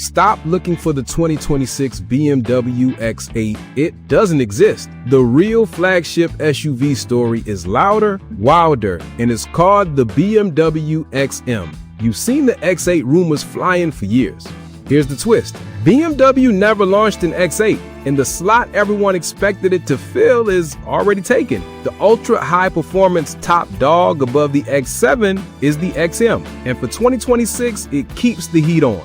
Stop looking for the 2026 BMW X8. It doesn't exist. The real flagship SUV story is louder, wilder, and it's called the BMW XM. You've seen the X8 rumors flying for years. Here's the twist. BMW never launched an X8, and the slot everyone expected it to fill is already taken. The ultra-high performance top dog above the X7 is the XM, and for 2026, it keeps the heat on.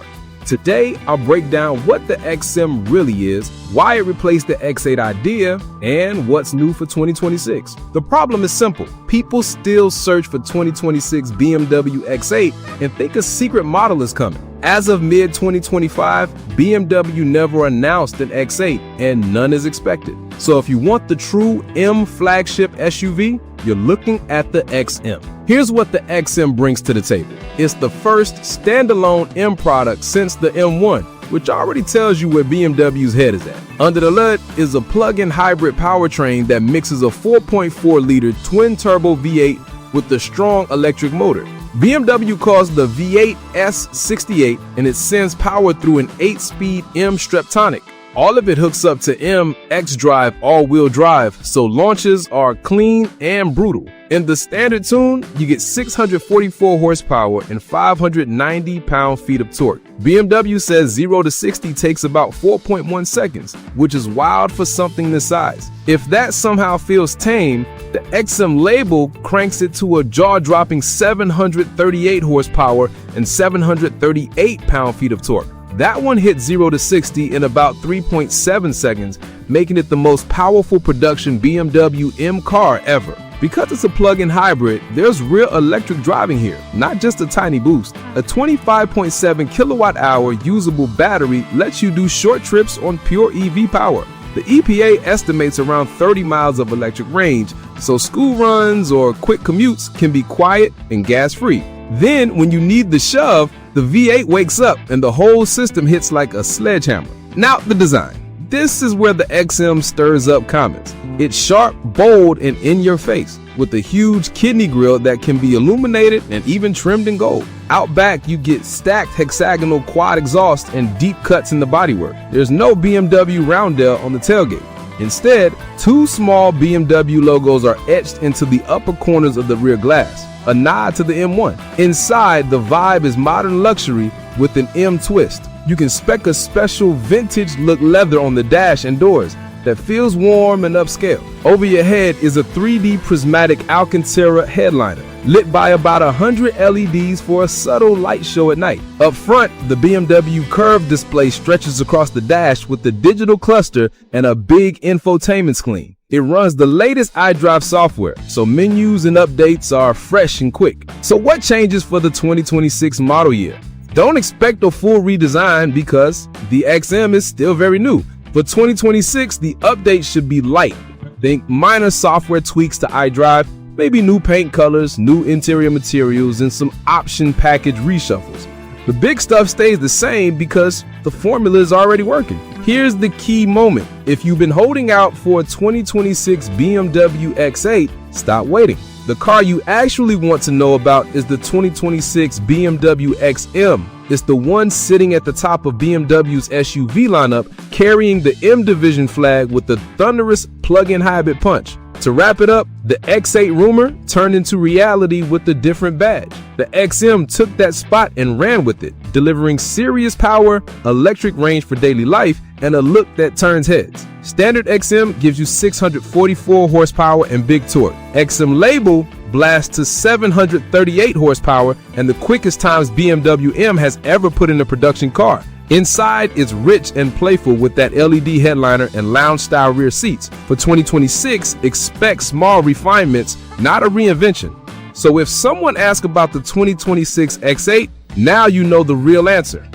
Today, I'll break down what the XM really is, why it replaced the X8 idea, and what's new for 2026. The problem is simple. People still search for 2026 BMW X8 and think a secret model is coming. As of mid-2025, BMW never announced an X8, and none is expected. So if you want the true M flagship SUV, you're looking at the XM. Here's what the XM brings to the table. It's the first standalone M product since the M1, which already tells you where BMW's head is at. Under the hood is a plug-in hybrid powertrain that mixes a 4.4-liter twin-turbo V8 with a strong electric motor. BMW calls the V8 S68, and it sends power through an 8-speed M Streptonic. All of it hooks up to M xDrive all-wheel drive, so launches are clean and brutal. In the standard tune, you get 644 horsepower and 590 pound-feet of torque. BMW says 0 to 60 takes about 4.1 seconds, which is wild for something this size. If that somehow feels tame, the XM label cranks it to a jaw-dropping 738 horsepower and 738 pound-feet of torque. That one hit 0 to 60 in about 3.7 seconds, making it the most powerful production BMW M car ever. Because it's a plug-in hybrid, there's real electric driving here, not just a tiny boost. A 25.7 kilowatt-hour usable battery lets you do short trips on pure EV power. The EPA estimates around 30 miles of electric range, so school runs or quick commutes can be quiet and gas-free. Then, when you need the shove, the V8 wakes up and the whole system hits like a sledgehammer. Now, the design. This is where the XM stirs up comments. It's sharp, bold, and in your face, with a huge kidney grille that can be illuminated and even trimmed in gold. Out back, you get stacked hexagonal quad exhaust and deep cuts in the bodywork. There's no BMW roundel on the tailgate. Instead, two small BMW logos are etched into the upper corners of the rear glass, a nod to the M1. Inside, the vibe is modern luxury with an M twist. You can spec a special vintage look leather on the dash and doors that feels warm and upscale. Over your head is a 3D prismatic Alcantara headliner, lit by about 100 LEDs for a subtle light show at night. Up front, the BMW curved display stretches across the dash with a digital cluster and a big infotainment screen. It runs the latest iDrive software, so menus and updates are fresh and quick. So what changes for the 2026 model year? Don't expect a full redesign because the XM is still very new. For 2026, the update should be light. Think minor software tweaks to iDrive, maybe new paint colors, new interior materials, and some option package reshuffles. The big stuff stays the same because the formula is already working. Here's the key moment. If you've been holding out for a 2026 BMW X8, stop waiting. The car you actually want to know about is the 2026 BMW XM. It's the one sitting at the top of BMW's SUV lineup, carrying the M division flag with the thunderous plug-in hybrid punch. To wrap it up, the X8 rumor turned into reality with a different badge. The XM took that spot and ran with it, delivering serious power, electric range for daily life, and a look that turns heads. Standard XM gives you 644 horsepower and big torque. XM label blasts to 738 horsepower and the quickest times BMW M has ever put in a production car. Inside, it's rich and playful with that LED headliner and lounge-style rear seats. For 2026, expect small refinements, not a reinvention. So if someone asks about the 2026 X8, now you know the real answer.